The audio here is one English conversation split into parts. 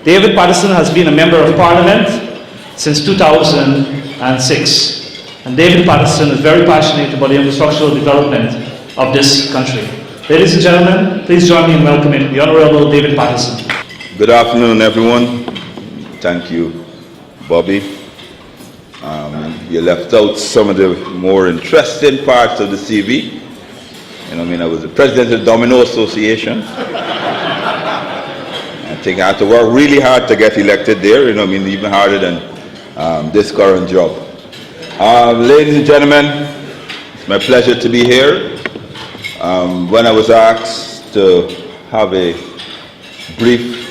David Patterson has been a member of Parliament since 2006. And David Patterson is very passionate about the infrastructural development of this country. Ladies and gentlemen, please join me in welcoming the Honorable David Patterson. Good afternoon, everyone. Thank you, Bobby. You left out some of the more interesting parts of the CV. I was the president of the Domino Association. I think I had to work really hard to get elected there, even harder than this current job. Ladies and gentlemen, it's my pleasure to be here. When I was asked to have a brief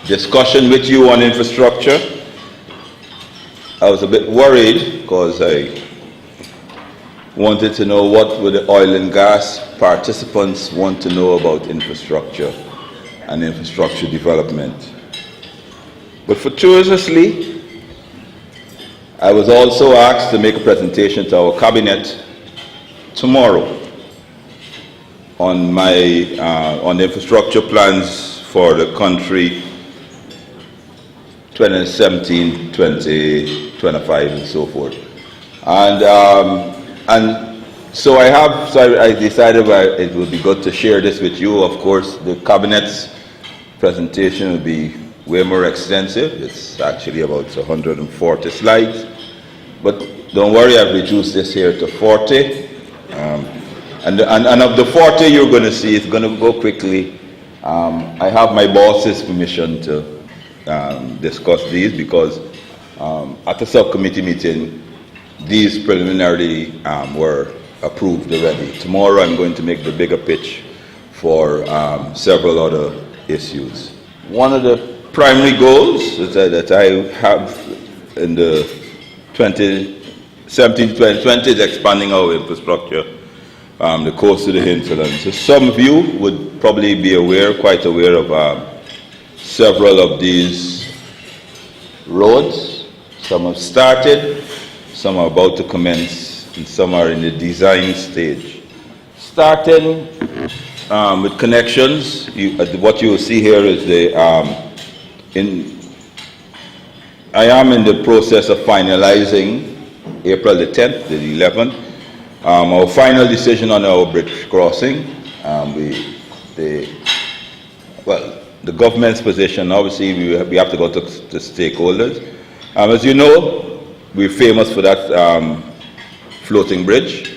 discussion with you on infrastructure, I was a bit worried because I wanted to know what would the oil and gas participants want to know about infrastructure and infrastructure development. But fortuitously, I was also asked to make a presentation to our cabinet tomorrow on on the infrastructure plans for the country 2017, 2025, and so forth. And so I decided it would be good to share this with you. Of course, the cabinet's presentation will be way more extensive. It's actually about 140 slides. But don't worry, I've reduced this here to 40. And of the 40 you're going to see, it's going to go quickly. I have my boss's permission to discuss these because at the subcommittee meeting, these preliminarily were approved already. Tomorrow I'm going to make the bigger pitch for several other issues. One of the primary goals that I have in the 2017-2020 is expanding our infrastructure, the coast of the hinterland. So some of you would probably be quite aware of several of these roads. Some have started, some are about to commence, and some are in the design stage. Starting with connections, what you will see here is I am in the process of finalizing April the 10th, the 11th, our final decision on our bridge crossing. The government's position, obviously, we have to go to stakeholders. As you know, we're famous for that floating bridge.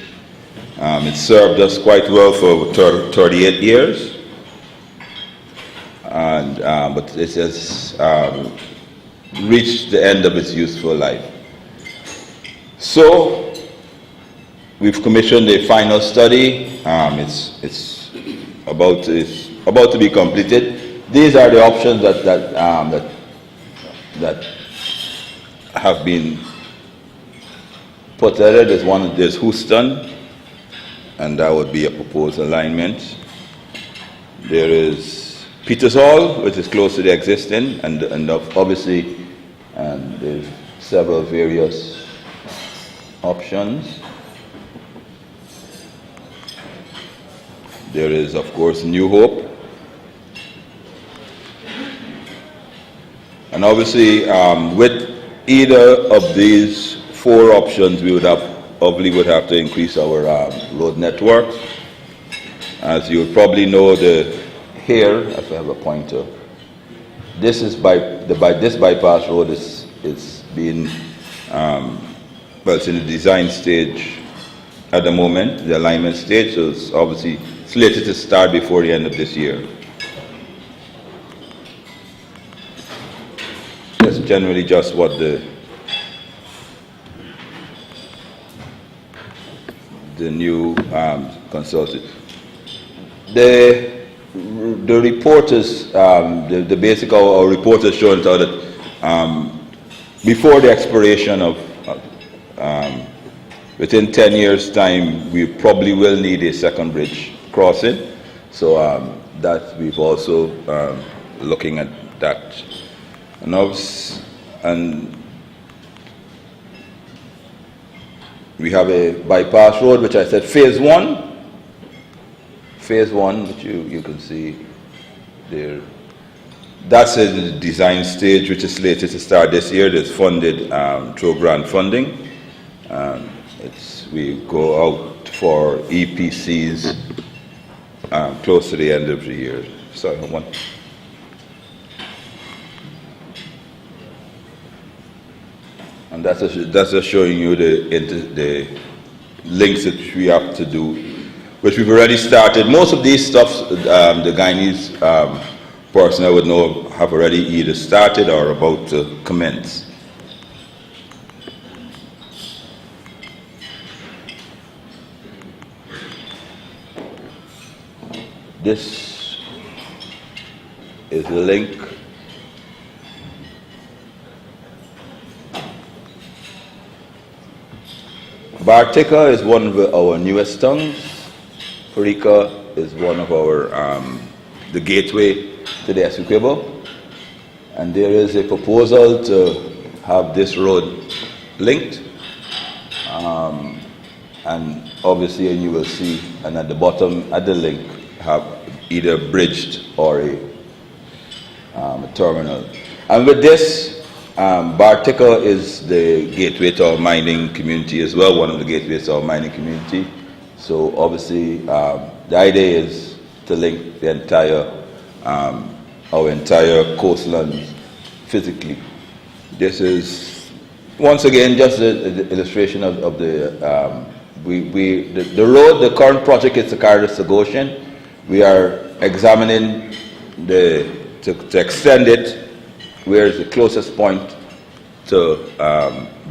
It served us quite well for 38 years, but it has reached the end of its useful life. So we've commissioned a final study. It's about to be completed. These are the options that have been put there. There's Houston, and that would be a proposed alignment. There is Peters Hall, which is close to the existing, and obviously there's several various options. There is, of course, New Hope. And obviously, with either of these four options, we would have to increase our road network. As you probably know, here, if I have a pointer, this bypass road is being it's in the design stage at the moment, the alignment stage. So it's obviously slated to start before the end of this year. That's generally just what the new consultant. The reporters, the basic our reporters showing that before the expiration of within 10 years' time, we probably will need a second bridge crossing. So that we've also looking at that. And we have a bypass road, which I said phase one, which you can see there. That's in the design stage, which is slated to start this year. It's funded through grant funding. We go out for EPCs close to the end of the year. Sorry, one. And that's just showing you the links that we have to do, which we've already started. Most of these stuffs, the Guyanese person I would know have already either started or about to commence. This is the link. Bartica is one of our newest tongues. Parika is one of our, the gateway to the Essequibo. And there is a proposal to have this road linked. And obviously, and you will see, and at the bottom, at the link, have either bridged or a terminal. And with this, Bartica is the gateway to our mining community as well, one of the gateways to our mining community. So obviously, the idea is to link the entire, our entire coastlands physically. This is, once again, just an illustration of the, the road, the current project is the Cardis to Goshen. We are examining to extend it, where is the closest point to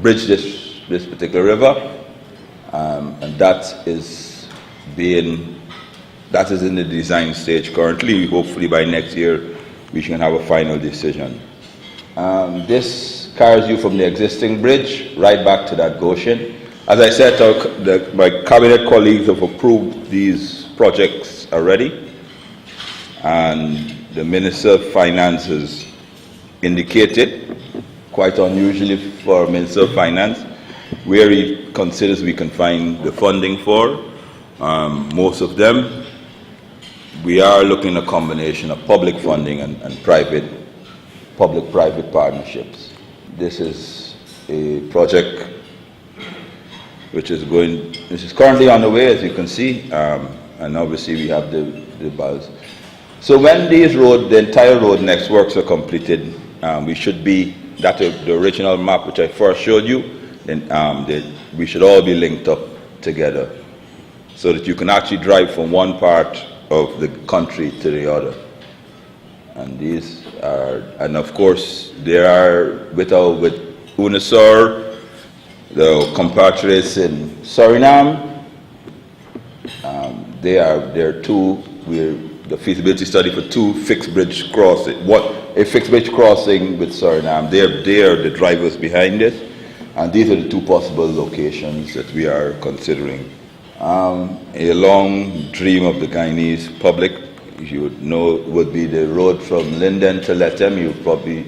bridge this particular river, and that is in the design stage currently. Hopefully by next year we can have a final decision. This carries you from the existing bridge right back to that Goshen. As I said, my cabinet colleagues have approved these projects already, and the Minister of Finance has indicated, quite unusually for Minister of Finance, where he considers we can find the funding for. Most of them, we are looking at a combination of public funding and public-private partnerships. This is a project which is currently on the way, as you can see, and obviously we have the buzz. So when the entire road networks are completed, we should be, that's the original map which I first showed you, then we should all be linked up together so that you can actually drive from one part of the country to the other. And these are, and of course, there are with UNISOR, the compatriots in Suriname, there are two, the feasibility study for two fixed bridge crossing, a fixed bridge crossing with Suriname. They are the drivers behind it, and these are the two possible locations that we are considering. A long dream of the Guyanese public, you would know, would be the road from Linden to Lethem. You probably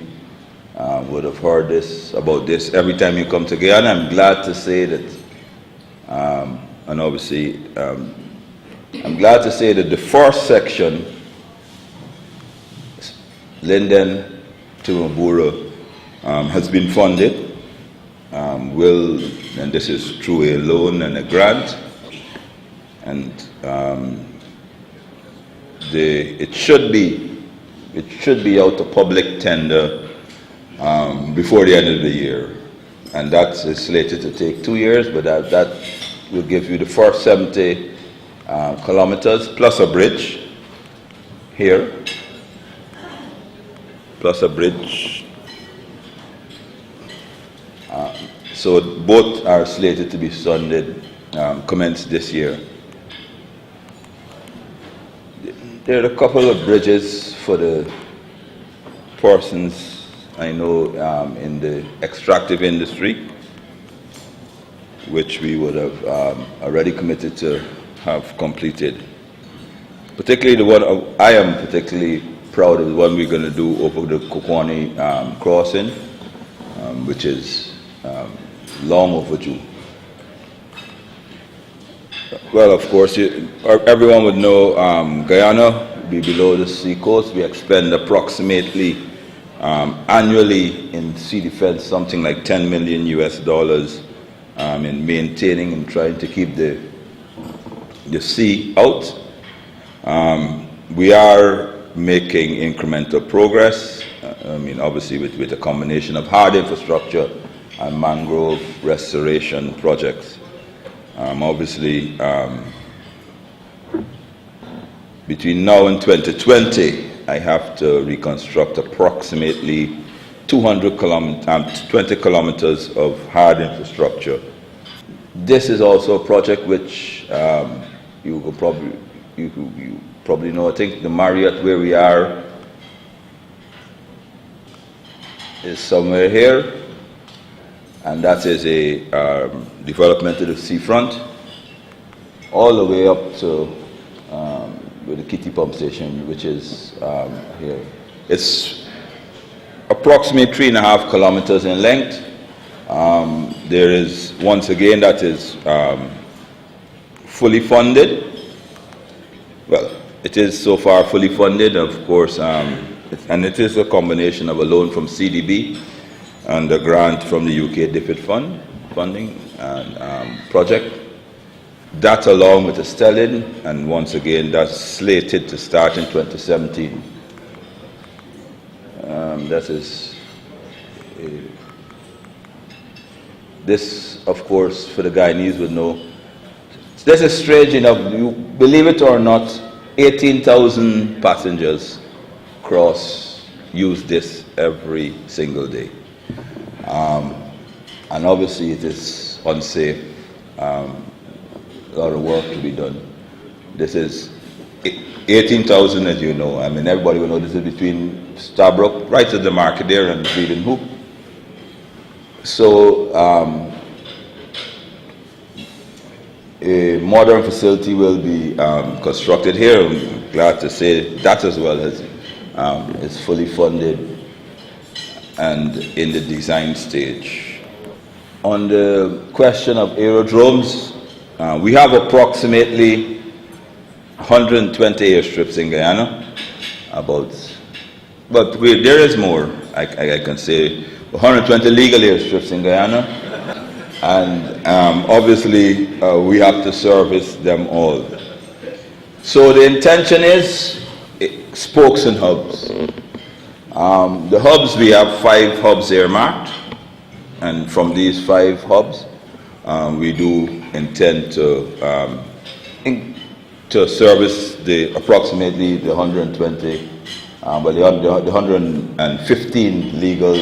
would have heard about this every time you come to Guyana. I'm glad to say that, and obviously, I'm glad to say that the first section, Linden to Mabura, has been funded. And this is through a loan and a grant, and it should be out to public tender before the end of the year, and that is slated to take 2 years, but that will give you the first 70 kilometers plus a bridge here, plus a bridge. So both are slated to be funded, commenced this year. There are a couple of bridges for the persons I know in the extractive industry, which we would have already committed to have completed. Particularly the one I am particularly proud of, the one we're going to do over the Kokwani crossing, which is long overdue. Well, of course, everyone would know Guyana be below the sea coast. We expend approximately annually in sea defense something like $10 million US in maintaining and trying to keep the sea out. We are making incremental progress. Obviously with a combination of hard infrastructure and mangrove restoration projects. Obviously, between now and 2020, I have to reconstruct approximately 20 kilometers of hard infrastructure. This is also a project which you probably know. I think the Marriott where we are is somewhere here, and that is a development of the seafront, all the way up to with the Kitty Pump Station, which is here. It's approximately 3.5 kilometers in length. There is, once again, that is fully funded. Well, it is so far fully funded, of course, and it is a combination of a loan from CDB and a grant from the UK DFID funding and project. That along with the Stelling, and once again, that's slated to start in 2017. That is this, of course, for the Guyanese would know. This is strange enough. You believe it or not, 18,000 passengers use this every single day, and obviously it is unsafe. A lot of work to be done. This is 18,000, as you know. Everybody will know this is between Starbrook, right at the market there, and Breeden Hoop. So a modern facility will be constructed here. I'm glad to say that as well is fully funded and in the design stage. On the question of aerodromes, we have approximately 120 airstrips in Guyana, but there is more. I can say 120 legal airstrips in Guyana, and obviously we have to service them all. So the intention is spokes and hubs. The hubs, we have 5 hubs earmarked, and from these 5 hubs, we do intend to service approximately the 120, the 115 legal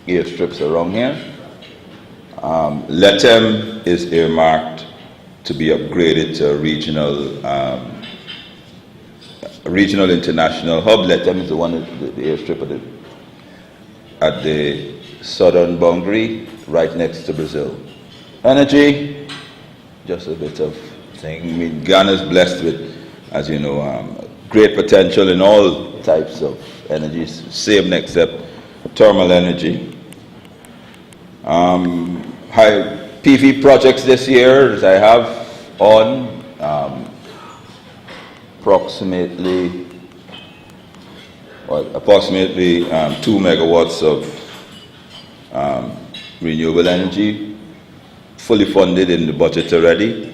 airstrips around here. Letem is earmarked to be upgraded to a regional international hub. Letem is the airstrip at the southern boundary, right next to Brazil. Energy, just a bit of thing. Ghana is blessed with, as you know, great potential in all types of energies, same except thermal energy. High PV projects this year, as I have on approximately 2 megawatts of renewable energy, fully funded in the budget already.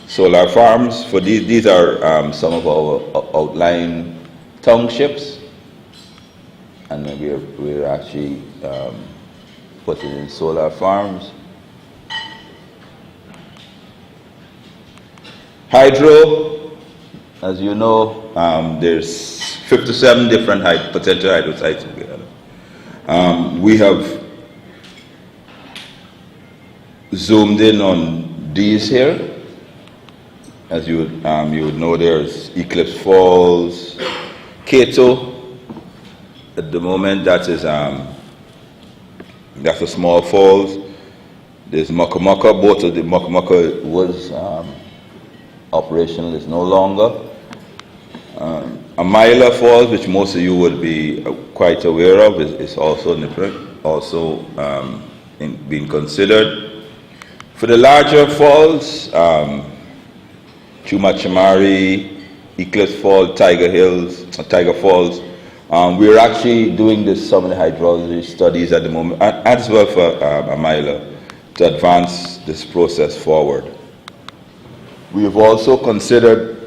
Solar farms, for these are some of our outlying townships, and we're actually putting in solar farms. Hydro, as you know, there's 57 different potential hydro sites in Guyana. We have zoomed in on these here. As you would know, there's Eclipse Falls, Cato. At the moment, that's a small falls. There's Muckamucka. Both of the Muckamucka was operational, is no longer. Amila Falls, which most of you would be quite aware of, is also being considered. For the larger falls, Chumachimari, Eclipse Fall, Tiger Falls. We're actually doing some of the hydrology studies at the moment, as well for Amila, to advance this process forward. We have also considered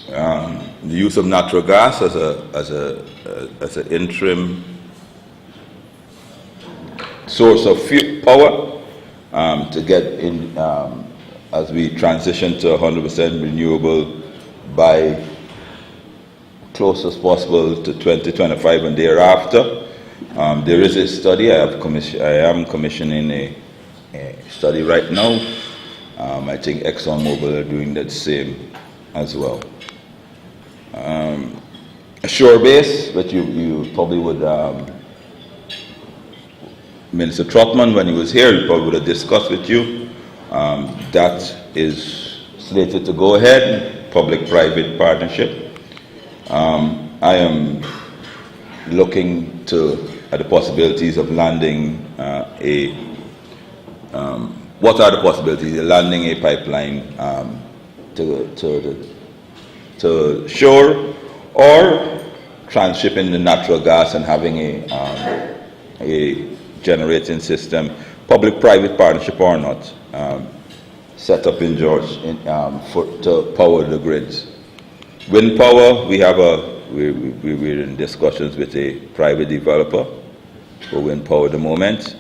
the use of natural gas as an interim source of power to get in as we transition to 100% renewable by close as possible to 2025 and thereafter. There is a study. I am commissioning a study right now. I think ExxonMobil are doing that same as well. A shore base, but you probably would, Minister Trotman, when he was here, he probably would have discussed with you. That is slated to go ahead, public-private partnership. I am looking at the possibilities of landing what are the possibilities of landing a pipeline to shore, or transshipping the natural gas and having a generating system, public-private partnership or not, set up in George to power the grids. Wind power, we're in discussions with a private developer for wind power at the moment.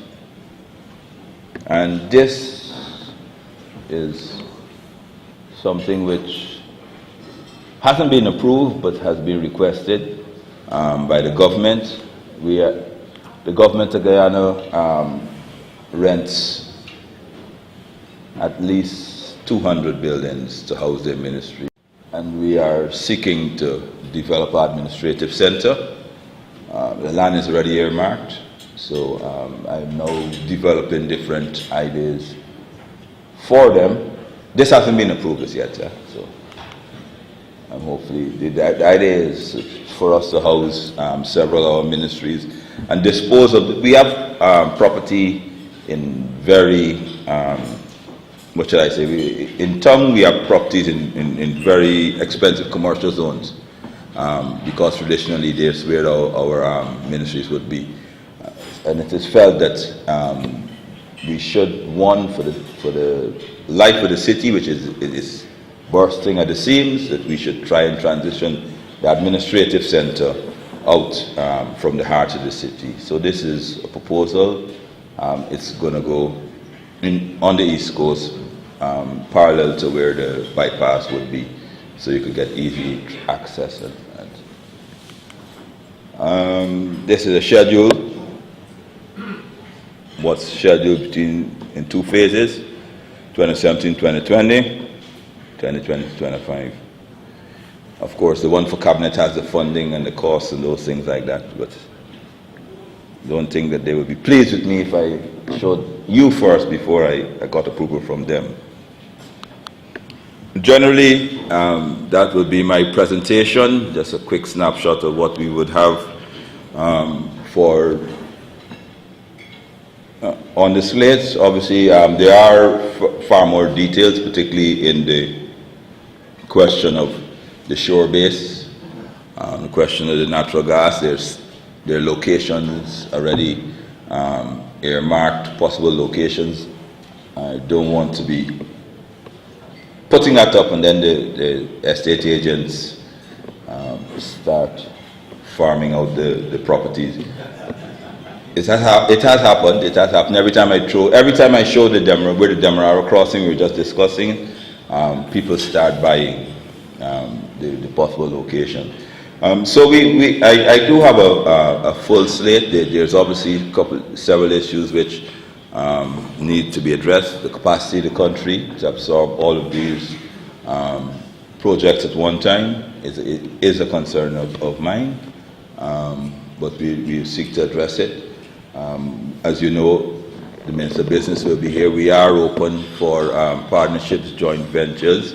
And this is something which hasn't been approved but has been requested by the government. The government of Guyana rents at least 200 buildings to house their ministry. And we are seeking to develop an administrative center. The land is already earmarked, so I'm now developing different ideas for them. This hasn't been approved as yet, so hopefully the idea is for us to house several of our ministries and dispose of. We have property in very, what should I say? In town, we have properties in very expensive commercial zones because traditionally that's where our ministries would be, and it is felt that we should, one, for the life of the city, which is bursting at the seams, that we should try and transition the administrative center out from the heart of the city. So this is a proposal. It's going to go on the East Coast, parallel to where the bypass would be, so you could get easy access. This is a schedule. What's scheduled in two phases: 2017-2020, 2020-25. Of course, the one for cabinet has the funding and the costs and those things like that, but don't think that they would be pleased with me if I showed you first before I got approval from them. Generally, that would be my presentation, just a quick snapshot of what we would have on the slates. Obviously, there are far more details, particularly in the question of the shore base, the question of the natural gas. There are locations already earmarked, possible locations. I don't want to be putting that up and then the estate agents start farming out the properties. It has happened. It has happened. Every time I show the demo, where the Demerara crossing we were just discussing, people start buying the possible location. So I do have a full slate. There's obviously several issues which need to be addressed. The capacity of the country to absorb all of these projects at one time is a concern of mine, but we seek to address it. As you know, the Minister of Business will be here. We are open for partnerships, joint ventures,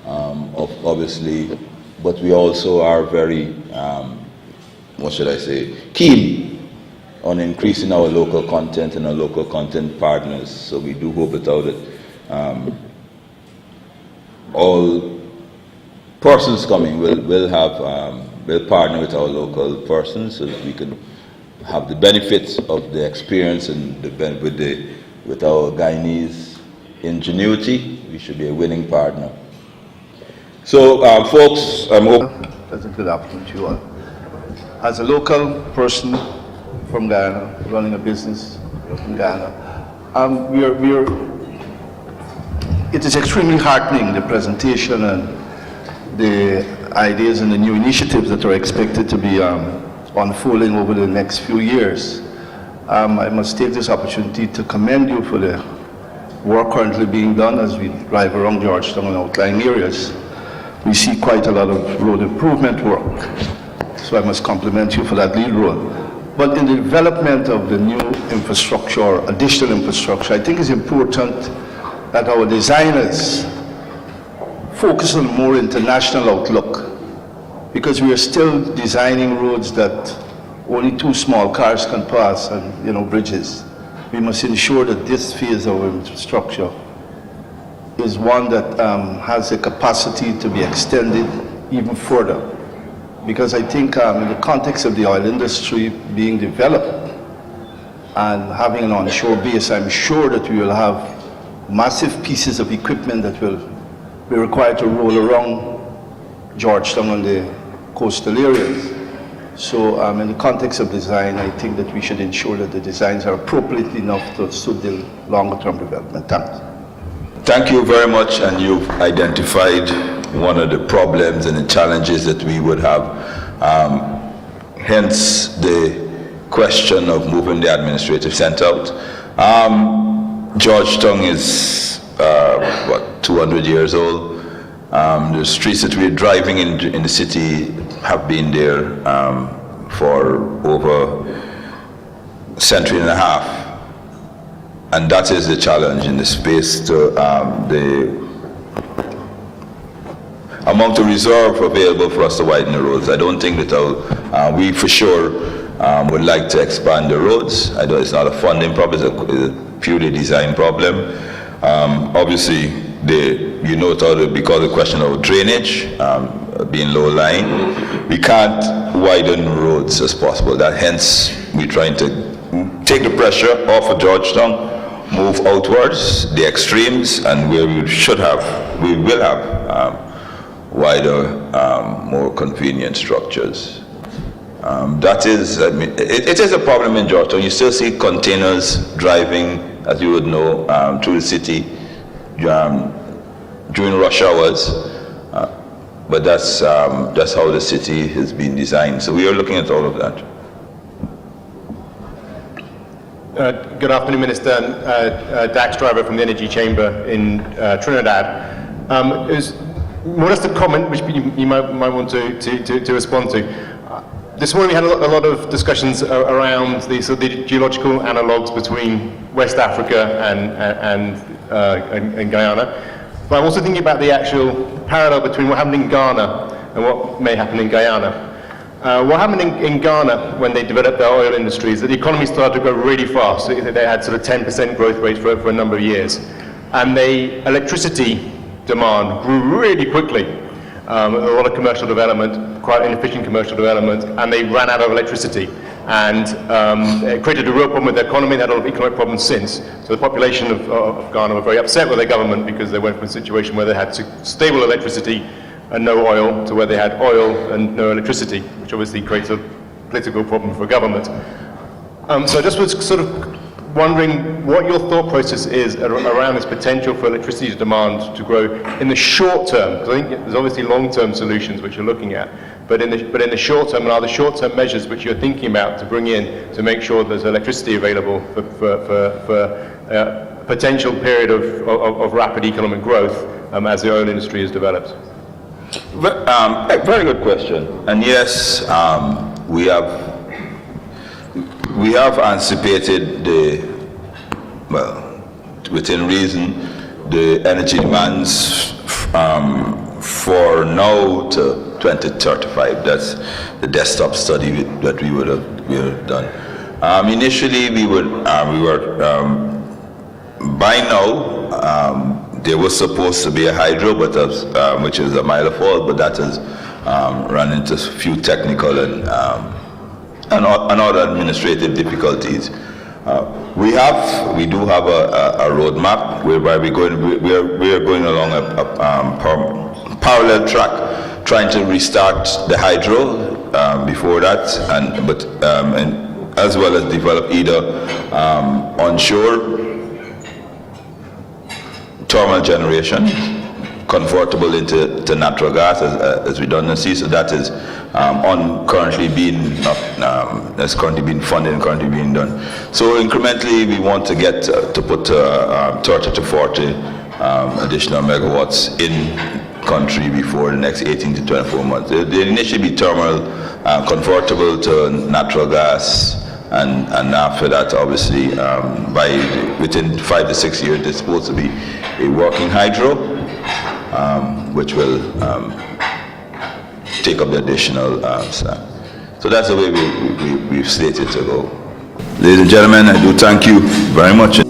obviously, but we also are very, what should I say, keen on increasing our local content and our local content partners. So we do hope that all persons coming, we'll partner with our local persons so that we can have the benefits of the experience and with our Guyanese ingenuity. We should be a winning partner. So, folks, I'm hoping. That's a good afternoon to you all. As a local person from Guyana, running a business in Guyana, it is extremely heartening, the presentation and the ideas and the new initiatives that are expected to be unfolding over the next few years. I must take this opportunity to commend you for the work currently being done as we drive around Georgetown and outlying areas. We see quite a lot of road improvement work, so I must compliment you for that lead role. But in the development of the new infrastructure, or additional infrastructure, I think it's important that our designers focus on a more international outlook, because we are still designing roads that only 2 small cars can pass and, bridges. We must ensure that this phase of infrastructure is one that has the capacity to be extended even further. Because I think in the context of the oil industry being developed and having an onshore base, I'm sure that we will have massive pieces of equipment that will be required to roll around Georgetown and the coastal areas. So in the context of design, I think that we should ensure that the designs are appropriate enough to suit the longer term development. Thanks. Thank you very much, and you've identified one of the problems and the challenges that we would have, hence the question of moving the administrative center out. Georgetown is, 200 years old. The streets that we're driving in the city have been there for over a century and a half. And that is the challenge in the space to the amount of reserve available for us to widen the roads. I don't think that we for sure would like to expand the roads. I know it's not a funding problem, it's a purely design problem. Obviously, because of the question of drainage being low lying, we can't widen roads as possible. Hence, we're trying to take the pressure off of Georgetown, move outwards, the extremes, and where we will have wider, more convenient structures. That is, it is a problem in Georgetown. You still see containers driving, as you would know, through the city during rush hours. But that's how the city has been designed. So we are looking at all of that. Good afternoon, Minister. Dax Driver from the Energy Chamber in Trinidad. More just a comment which you might want to respond to. This morning we had a lot of discussions around the geological analogues between West Africa and Guyana. But I'm also thinking about the actual parallel between what happened in Ghana and what may happen in Guyana. What happened in Ghana when they developed their oil industry is that the economy started to grow really fast. So they had sort of 10% growth rates for a number of years. And the electricity demand grew really quickly. A lot of commercial development, quite inefficient commercial development, and they ran out of electricity. And it created a real problem with the economy, and had a lot of economic problems since. So the population of Ghana were very upset with their government because they went from a situation where they had stable electricity and no oil to where they had oil and no electricity, which obviously creates a political problem for government. So I just was sort of wondering what your thought process is around this potential for electricity demand to grow in the short term, because I think there's obviously long-term solutions which you're looking at, but in the short term, and are the short-term measures which you're thinking about to bring in to make sure there's electricity available for a potential period of rapid economic growth as the oil industry is developed? Very good question. And yes, we have anticipated within reason, the energy demands for now to 2035. That's the desktop study that we would have done. Initially, we were by now there was supposed to be a hydro, but which is a mile of fall, but that has run into a few technical and other administrative difficulties. We do have a roadmap whereby we are going along a parallel track, trying to restart the hydro before that, and as well as develop either onshore thermal generation convertible into natural gas as redundancy. So that is currently being funded and currently being done. So incrementally, we want to get to put 30 to 40 additional megawatts in country before the next 18 to 24 months. They initially be thermal, convertible to natural gas, and after that, obviously, within 5 to 6 years, there's supposed to be a working hydro, which will take up the additional slack. So that's the way we've slated to go. Ladies and gentlemen, I do thank you very much.